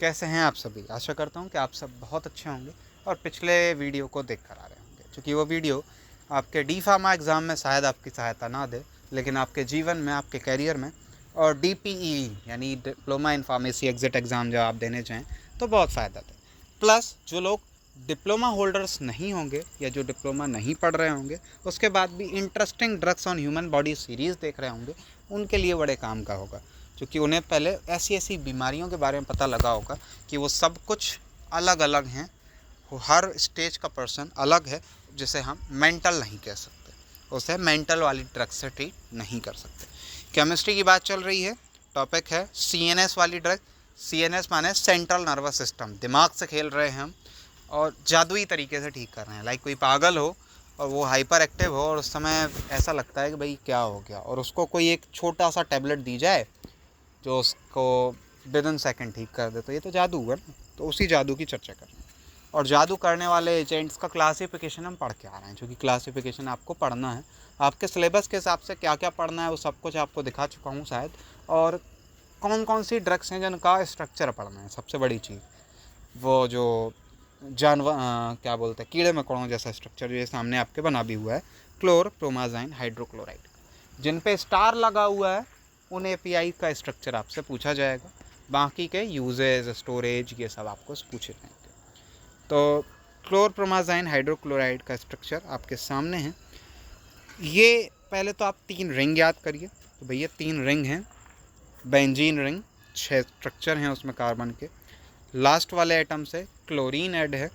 कैसे हैं आप सभी? आशा करता हूँ कि आप सब बहुत अच्छे होंगे और पिछले वीडियो को देख कर आ रहे होंगे, क्योंकि वो वीडियो आपके डी फार्मा एग्ज़ाम में शायद आपकी सहायता ना दे, लेकिन आपके जीवन में, आपके करियर में और DPE यानी diploma in pharmacy exit exam जब आप देने जाएँ तो बहुत फ़ायदा दे। प्लस जो लोग डिप्लोमा होल्डर्स नहीं होंगे या जो डिप्लोमा नहीं पढ़ रहे होंगे, उसके बाद भी interesting drugs on human body series देख रहे होंगे, उनके लिए बड़े काम का होगा, क्योंकि उन्हें पहले ऐसी ऐसी बीमारियों के बारे में पता लगा होगा कि वो सब कुछ अलग अलग हैं, हर स्टेज का पर्सन अलग है, जिसे हम मेंटल नहीं कह सकते, उसे मेंटल वाली ड्रग से ट्रीट नहीं कर सकते। केमिस्ट्री की बात चल रही है, टॉपिक है CNS वाली ड्रग। CNS माने सेंट्रल नर्वस सिस्टम, दिमाग से खेल रहे हैं हम और जादुई तरीके से ठीक कर रहे हैं। लाइक कोई पागल हो और वो हाइपर एक्टिव हो और उस समय ऐसा लगता है कि भाई क्या हो गया, और उसको कोई एक छोटा सा टैबलेट दी जाए जो उसको विदिन सेकंड ठीक कर दे, तो ये तो जादू हुआ ना। तो उसी जादू की चर्चा कर रहे हैं, और जादू करने वाले एजेंट्स का क्लासिफिकेशन हम पढ़ के आ रहे हैं, क्योंकि क्लासिफिकेशन आपको पढ़ना है। आपके सिलेबस के हिसाब से क्या क्या पढ़ना है वो सब कुछ आपको दिखा चुका हूँ शायद, और कौन कौन सी ड्रग्स हैं जिनका स्ट्रक्चर पढ़ना है। सबसे बड़ी चीज़ वो जो जानवर क्या बोलते हैं, कीड़े मकोड़ों जैसा स्ट्रक्चर जो ये सामने आपके बना भी हुआ है, क्लोरप्रोमाज़ाइन हाइड्रोक्लोराइड। जिन पे स्टार लगा हुआ है उन API का स्ट्रक्चर आपसे पूछा जाएगा, बाकी के यूजेज, स्टोरेज, ये सब आपको पूछे जाएंगे। तो क्लोरप्रोमाज़ाइन हाइड्रोक्लोराइड का स्ट्रक्चर आपके सामने है। ये पहले तो आप 3 रिंग याद करिए। तो भैया 3 रिंग हैं, बेंजीन रिंग, 6 स्ट्रक्चर हैं उसमें कार्बन के। लास्ट वाले एटम से क्लोरीन ऐड है,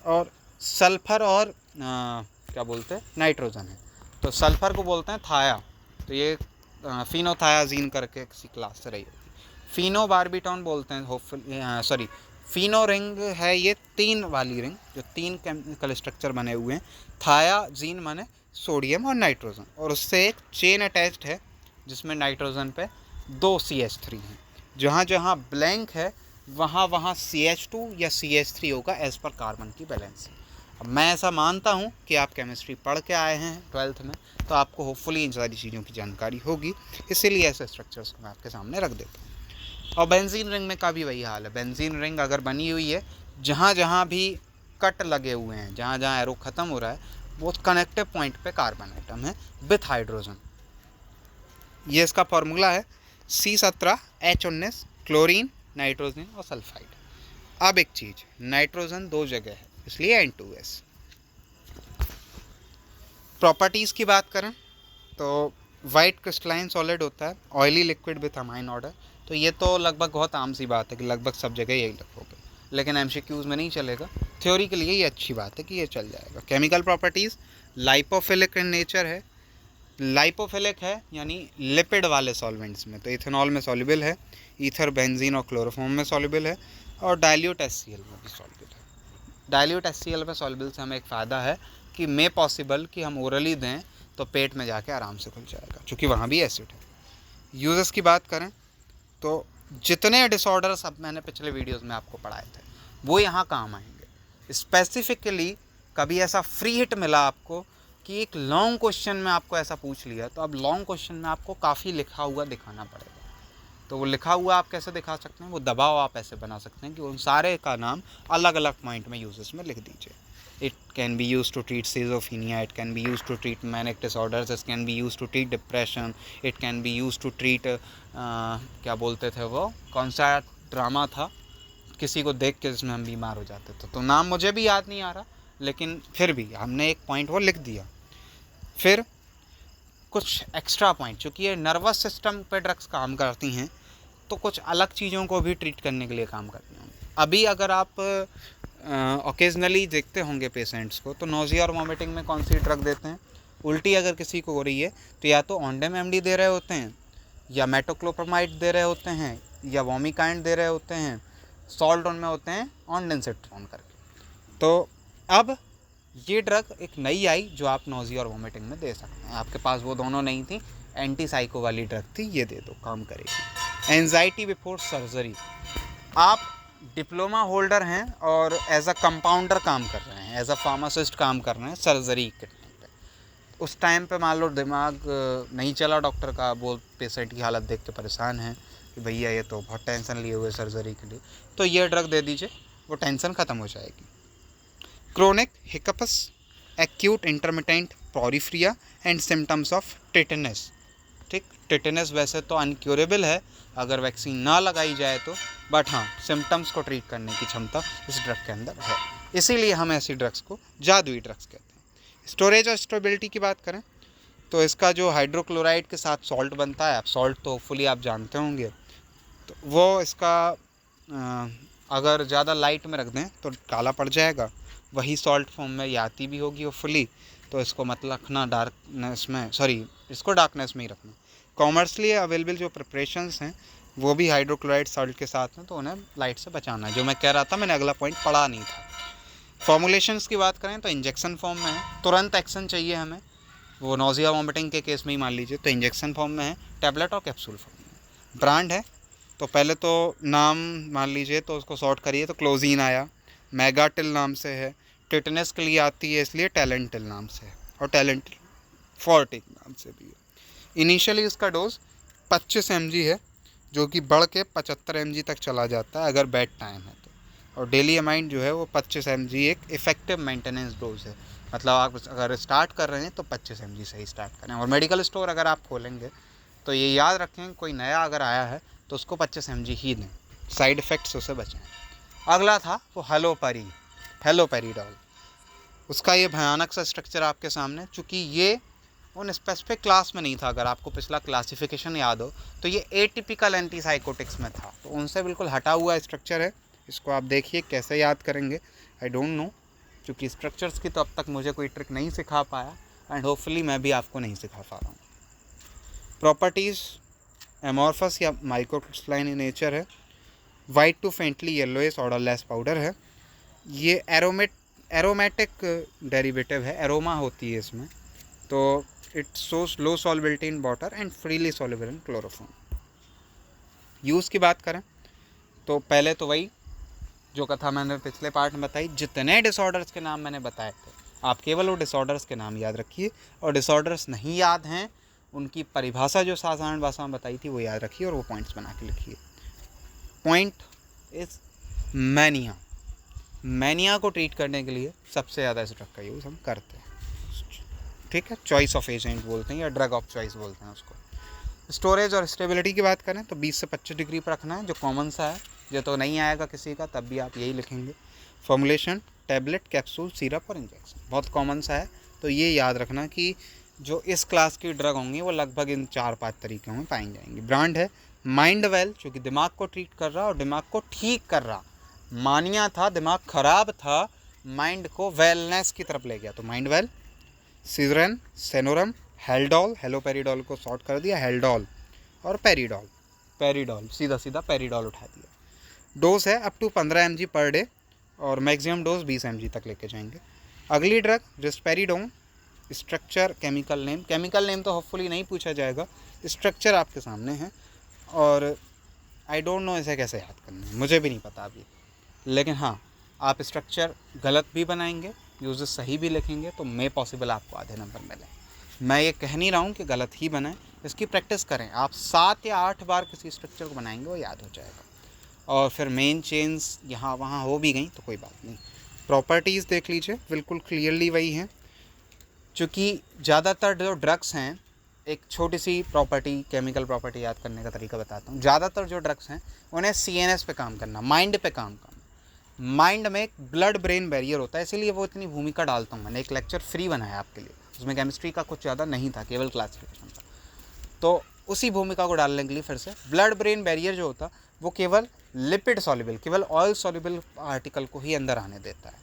और सल्फ़र और क्या बोलते हैं, नाइट्रोजन है। तो सल्फ़र को बोलते हैं थाया, तो ये फिनोथायाजीन करके किसी क्लास से रही होगी। फिनो बारबिटॉन बोलते हैं होपफुली, सॉरी फिनो रिंग है ये 3 वाली रिंग, जो 3 केमिकल स्ट्रक्चर बने हुए हैं। थायाजीन माने सोडियम और नाइट्रोजन, और उससे एक चेन अटैच्ड है जिसमें नाइट्रोजन पे 2 CH3 हैं। जहाँ जहाँ ब्लैंक है वहाँ वहाँ CH2 या CH3 होगा एज पर कार्बन की बैलेंस। अब मैं ऐसा मानता हूँ कि आप केमिस्ट्री पढ़ के आए हैं 12th में, तो आपको होपफुली इन सारी चीज़ों की जानकारी होगी, इसीलिए ऐसे स्ट्रक्चर्स को मैं आपके सामने रख देता हूँ। और बेंजीन रिंग में का भी वही हाल है। बेंजीन रिंग अगर बनी हुई है, जहाँ जहाँ भी कट लगे हुए हैं, जहाँ जहाँ एरो ख़त्म हो रहा है, वो कनेक्टिव पॉइंट पे कार्बन आइटम है विथ हाइड्रोजन। ये इसका फॉर्मूला है C17H19, क्लोरीन, नाइट्रोजन और सल्फाइड। अब एक चीज़, नाइट्रोजन 2 जगह है, इसलिए N2S। प्रॉपर्टीज़ की बात करें तो वाइट क्रिस्टलाइन सॉलिड होता है, oily liquid with amine order. तो ये तो लगभग बहुत आम सी बात है कि लगभग सब जगह यही लिखोगे, लेकिन MCQs में नहीं चलेगा। थ्योरी के लिए ये अच्छी बात है कि ये चल जाएगा। केमिकल प्रॉपर्टीज़, लाइपोफिलिक इन नेचर है। लाइपोफिलिक है यानी लिपिड वाले सॉल्वेंट्स में, तो इथेनॉल में सॉल्युबल है, ईथर, बेंजीन और क्लोरोफॉर्म में सॉल्युबल है, और डाइल्यूट HCl में भी सॉल्युबल है। डाइल्यूट HCl में सॉल्युबल से हमें एक फ़ायदा है कि मे पॉसिबल कि हम ओरली दें तो पेट में जाके आराम से खुल जाएगा, क्योंकि वहाँ भी एसिड है। यूजेस की बात करें तो जितने डिसऑर्डर्स अब मैंने पिछले वीडियोस में आपको पढ़ाए थे वो यहाँ काम आएंगे। स्पेसिफिकली कभी ऐसा फ्री हिट मिला आपको कि एक लॉन्ग क्वेश्चन में आपको ऐसा पूछ लिया, तो अब लॉन्ग क्वेश्चन में आपको काफ़ी लिखा हुआ दिखाना पड़ेगा। तो वो लिखा हुआ आप कैसे दिखा सकते हैं, वो दबाव आप ऐसे बना सकते हैं कि उन सारे का नाम अलग अलग पॉइंट में यूजेस में लिख दीजिए। It can be use to treat schizophrenia, it can be use to treat manic disorders, it can be use to treat depression, it can be use to treat क्या बोलते थे वो, कौन सा ड्रामा था किसी को देख के जिसमें हम बीमार हो जाते थे, तो नाम मुझे भी याद नहीं आ रहा, लेकिन फिर भी हमने एक पॉइंट वो लिख दिया। फिर कुछ एक्स्ट्रा पॉइंट, चूँकि ये नर्वस सिस्टम पे ड्रग्स काम करती हैं, तो कुछ अलग चीज़ों को भी ट्रीट करने के लिए काम करती हैं। अभी अगर आप ओकेजनली देखते होंगे पेशेंट्स को, तो नोज़िया और वॉमिटिंग में कौन सी ड्रग देते हैं। उल्टी अगर किसी को हो रही है तो या तो ऑन्डेम MD दे रहे होते हैं, या मेटोक्लोप्रामाइड दे रहे होते हैं, या वॉमिकाइंड दे रहे होते हैं, सॉल्ट उनमें होते हैं ऑनडेंसिट्रॉन करके। तो अब ये ड्रग एक नई आई जो आप नोज़िया और वॉमिटिंग में दे सकते हैं। आपके पास वो दोनों नहीं थी, एंटी साइको वाली ड्रग थी, ये दे दो, काम करेगी। एंजाइटी बिफोर सर्जरी, आप डिप्लोमा होल्डर हैं और एज अ कंपाउंडर काम कर रहे हैं, एज अ फार्मासिस्ट काम कर रहे हैं सर्जरी के टाइम पे। उस टाइम पे मान लो दिमाग नहीं चला डॉक्टर का, वो पेशेंट की हालत देख के परेशान है, कि भैया ये तो बहुत टेंशन लिए हुए सर्जरी के लिए, तो ये ड्रग दे दीजिए, वो टेंशन ख़त्म हो जाएगी। Chronic hiccups, acute intermittent porphyria and symptoms of tetanus. ठीक, टिटेनस वैसे तो अनक्योरेबल है अगर वैक्सीन ना लगाई जाए तो, बट हाँ सिम्टम्स को ट्रीट करने की क्षमता इस ड्रग के अंदर है, इसीलिए हम ऐसी ड्रग्स को जादुई ड्रग्स कहते हैं। स्टोरेज और स्टेबिलिटी की बात करें तो इसका जो हाइड्रोक्लोराइड के साथ सॉल्ट बनता है, आप सॉल्ट तो फुली आप जानते होंगे, तो वो इसका अगर ज़्यादा लाइट में रख दें तो काला पड़ जाएगा, वही सॉल्ट फॉर्म में ये आती भी होगी वो फुली, तो इसको मत रखना डार्कनेस में, इसको डार्कनेस में ही रखना। कॉमर्शली अवेलेबल जो प्रिपरेशंस हैं वो भी हाइड्रोक्लोराइड सॉल्ट के साथ हैं, तो उन्हें लाइट से बचाना है। जो मैं कह रहा था, मैंने अगला पॉइंट पढ़ा नहीं था। फॉर्मुलेशंस की बात करें तो इंजेक्शन फॉर्म में है, तुरंत एक्शन चाहिए हमें, वो नोजिया वॉमिटिंग के केस में ही मान लीजिए तो इंजेक्शन फॉर्म में है, टैबलेट और कैप्सूल फॉर्म में। ब्रांड है तो पहले तो नाम मान लीजिए तो उसको सॉर्ट करिए तो क्लोजीन आया, मेगाटिल नाम से है, टिटेनस के लिए आती है इसलिए टैलेंटिल नाम से है, और टैलेंटिल फॉर्टिक नाम से भी है। इनिशियली इसका डोज 25 mg है, जो कि बढ़ के 75 mg तक चला जाता है अगर बेड टाइम है तो, और डेली अमाउंट जो है वो 25 mg एक इफेक्टिव मेंटेनेंस डोज है। मतलब आप अगर स्टार्ट कर रहे हैं तो 25 mg से ही स्टार्ट करें, और मेडिकल स्टोर अगर आप खोलेंगे तो ये याद रखें कोई नया अगर आया है तो उसको 25 mg ही दें, साइड इफ़ेक्ट्स उसे बचाएं। अगला था वो हेलोपेरिडॉल। उसका ये भयानक सा स्ट्रक्चर आपके सामने, चूँकि ये उन स्पेसिफिक क्लास में नहीं था, अगर आपको पिछला क्लासिफिकेशन याद हो तो ये एटिपिकल एंटीसाइकोटिक्स में था, तो उनसे बिल्कुल हटा हुआ स्ट्रक्चर है। इसको आप देखिए कैसे याद करेंगे, आई डोंट नो, क्योंकि स्ट्रक्चर्स की तो अब तक मुझे कोई ट्रिक नहीं सिखा पाया, एंड होपफुली मैं भी आपको नहीं सिखा पा रहा हूँ। प्रॉपर्टीज़ एमॉर्फस या माइक्रोक्रिस्टलाइन इन नेचर है, white to faintly yellowish odourless powder है। ये एरोमेटिक डेरिवेटिव है, एरोमा होती है इसमें, तो it shows low solubility in water and freely soluble in chloroform. Use की बात करें तो पहले तो वही जो कथा मैंने पिछले पार्ट में बताई, जितने डिसऑर्डर्स के नाम मैंने बताए थे आप केवल वो डिसऑर्डर्स के नाम याद रखिए, और डिसऑर्डर्स नहीं याद हैं उनकी परिभाषा जो साधारण भाषा में बताई थी वो याद रखिए और वो पॉइंट्स बना के लिखिए। पॉइंट इज मैनिया को ट्रीट करने के लिए सबसे ज़्यादा इस ड्रग का यूज़ हम करते हैं, ठीक है, चॉइस ऑफ एजेंट बोलते हैं या ड्रग ऑफ चॉइस बोलते हैं उसको। स्टोरेज और स्टेबिलिटी की बात करें तो 20 से 25 डिग्री पर रखना है, जो कॉमन सा है, जो तो नहीं आएगा किसी का तब भी आप यही लिखेंगे। फॉर्मुलेशन टैबलेट, कैप्सूल, सिरप और इंजेक्शन, बहुत कॉमन सा है, तो ये याद रखना कि जो इस क्लास की ड्रग होंगी वो लगभग इन 4-5 तरीक़ों में पाई जाएंगी। ब्रांड है माइंड वेल, जो कि दिमाग को ट्रीट कर रहा और दिमाग को ठीक कर रहा। मानिया था दिमाग खराब था, माइंड को वेलनेस की तरफ ले गया, तो माइंड वेल। सिजरन, सेनोरम, हेल्डॉल, हेलोपेरिडॉल को शॉर्ट कर दिया हेल्डॉल, और पेरिडॉल सीधा पेरिडॉल उठा दिया। डोज है up to 15 mg per day, और मैक्सिमम डोज 20 mg तक लेके जाएंगे। अगली drug risperidone. Structure, chemical name तो होपफुली नहीं पूछा जाएगा, स्ट्रक्चर आपके सामने है, और आई डोंट नो इसे कैसे याद करना है, मुझे भी नहीं पता अभी, लेकिन हाँ आप स्ट्रक्चर गलत भी बनाएंगे, यूजेस सही भी लिखेंगे तो मे पॉसिबल आपको आधे नंबर मिले। मैं ये कह नहीं रहा हूँ कि गलत ही बनाएं, इसकी प्रैक्टिस करें। आप 7 या 8 बार किसी स्ट्रक्चर को बनाएंगे वो याद हो जाएगा, और फिर मेन चेंज यहाँ वहाँ हो भी गई तो कोई बात नहीं। प्रॉपर्टीज़ देख लीजिए, बिल्कुल क्लियरली वही हैं, चूँकि ज़्यादातर जो ड्रग्स हैं, एक छोटी सी प्रॉपर्टी, केमिकल प्रॉपर्टी याद करने का तरीका बताता हूँ। ज़्यादातर जो ड्रग्स हैं उन्हें CNS पे काम करना, माइंड पे काम करना। माइंड में एक ब्लड ब्रेन बैरियर होता है, इसीलिए वो इतनी भूमिका डालता हूँ। मैंने एक लेक्चर फ्री बनाया आपके लिए, उसमें केमिस्ट्री का कुछ ज़्यादा नहीं था, केवल क्लासिफिकेशन था, तो उसी भूमिका को डालने के लिए फिर से ब्लड ब्रेन बैरियर जो होता वो केवल लिपिड सॉल्युबल, केवल ऑयल सॉल्युबल आर्टिकल को ही अंदर आने देता है।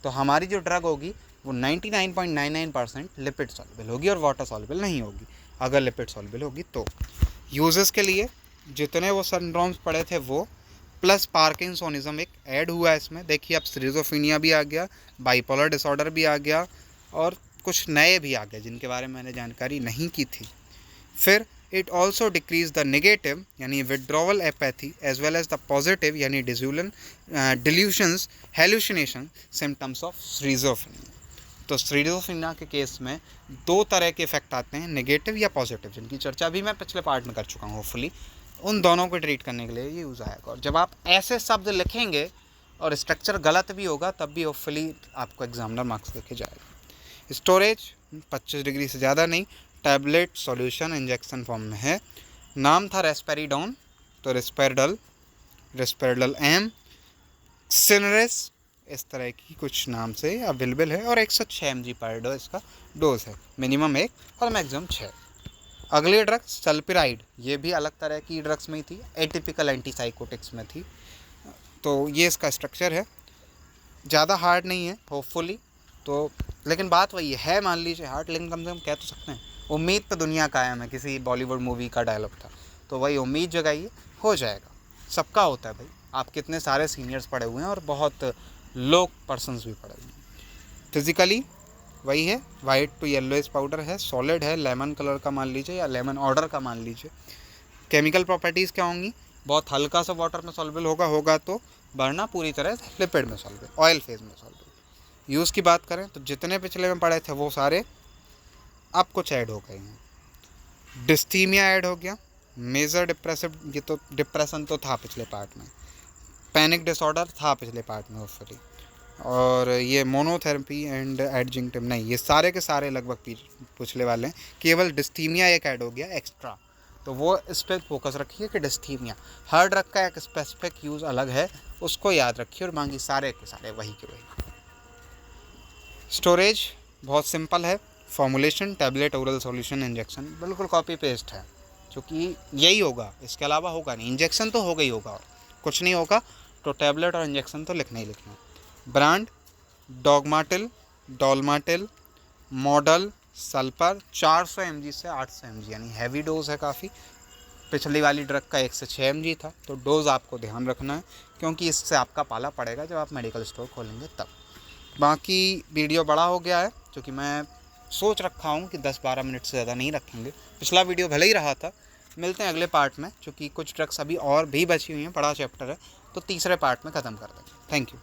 तो हमारी जो ड्रग होगी वो 99.99% लिपिड सॉल्युबल होगी और वाटर सॉल्युबल नहीं होगी। अगर लिपिड सॉल्युबल होगी तो यूजेस के लिए जितने वो सिंड्रोम्स पड़े थे वो, प्लस पार्किंसोनिज्म एक ऐड हुआ है इसमें। देखिए अब स्किज़ोफ्रेनिया भी आ गया, बाइपोलर डिसऑर्डर भी आ गया, और कुछ नए भी आ गए जिनके बारे में मैंने जानकारी नहीं की थी। फिर it also decrease the negative यानी withdrawal apathy as well as the positive यानी delusions, hallucination, symptoms of schizophrenia. तो स्किज़ोफ्रेनिया के केस में 2 तरह के इफेक्ट आते हैं, नेगेटिव या पॉजिटिव, जिनकी चर्चा भी मैं पिछले पार्ट में कर चुका हूँ होपफुली, उन दोनों को ट्रीट करने के लिए ये यूज़ आएगा। और जब आप ऐसे शब्द लिखेंगे और स्ट्रक्चर गलत भी होगा तब भी होपफुली आपको एग्जामिनर मार्क्स देके जाएगा। स्टोरेज 25 डिग्री से ज़्यादा नहीं, टैबलेट सॉल्यूशन इंजेक्शन फॉर्म में है। नाम था रेस्पेरिडोन, तो रेस्पेरिडल एम, सिनरेस, इस तरह की कुछ नाम से अवेलेबल है। और 106 mg पर डोज इसका डोज है, मिनिमम 1 और मैक्सिमम 6। अगली ड्रग्स सल्पिराइड, ये भी अलग तरह की ड्रग्स में ही थी, एटिपिकल एंटीसाइकोटिक्स में थी। तो ये इसका स्ट्रक्चर है, ज़्यादा हार्ड नहीं है होपफुली। तो लेकिन बात वही है मान लीजिए हार्ड, लेकिन कम से कम कह तो सकते हैं उम्मीद पे दुनिया कायम है, किसी बॉलीवुड मूवी का डायलॉग था। तो वही उम्मीद जगाइए, हो जाएगा, सबका होता है भाई। आप कितने सारे सीनियर्स पढ़े हुए हैं और बहुत लो पर्सन्स भी पढ़े हुए हैं। फिजिकली वही है, वाइट टू येलोइश पाउडर है, सॉलिड है, लेमन कलर का मान लीजिए या लेमन ऑर्डर का मान लीजिए। केमिकल प्रॉपर्टीज़ क्या होंगी, बहुत हल्का सा वाटर में सॉल्युबल होगा तो वरना पूरी तरह से लिपिड में सॉल्युबल, ऑयल फेज में सॉल्युबल। यूज़ की बात करें तो जितने पिछले में पढ़े थे वो सारे अब कुछ ऐड हो गए हैं। डिस्थीमिया ऐड हो गया, मेजर डिप्रेसिव, ये तो डिप्रेशन तो था पिछले पार्ट में, पैनिक डिसऑर्डर था पिछले पार्ट में होपफुली, और ये मोनोथेरेपी एंड एडजिंक्टिव नहीं, ये सारे के सारे लगभग पिछले वाले हैं। केवल डिस्थीमिया एक ऐड हो गया एक्स्ट्रा, तो वो इस पर फोकस रखिए कि डिस्थीमिया हर ड्रग का एक स्पेसिफिक यूज़ अलग है, उसको याद रखिए और बाकी सारे के सारे वही के वही। स्टोरेज बहुत सिंपल है, formulation tablet, oral solution, injection, बिल्कुल कॉपी पेस्ट है, क्योंकि यही होगा, इसके अलावा होगा नहीं। इंजेक्शन तो होगा ही होगा और कुछ नहीं होगा, तो टैबलेट और इंजेक्शन तो लिखना ही लिखना है। ब्रांड डॉगमाटिल, डॉलमाटिल, मॉडल, सल्फर, 400 mg से 800 mg, यानी हैवी डोज है काफ़ी। पिछली वाली ड्रग का 1 से 6 mg था, तो डोज आपको ध्यान रखना है, क्योंकि इससे आपका पाला पड़ेगा जब आप मेडिकल स्टोर खोलेंगे तब। बाकी वीडियो बड़ा हो गया है, क्योंकि मैं सोच रखा हूँ कि 10-12 मिनट से ज़्यादा नहीं रखेंगे। पिछला वीडियो भले ही रहा था। मिलते हैं अगले पार्ट में, क्योंकि कुछ ड्रग्स अभी और भी बची हुई हैं, बड़ा चैप्टर है, तो तीसरे पार्ट में ख़त्म कर देंगे। Thank you.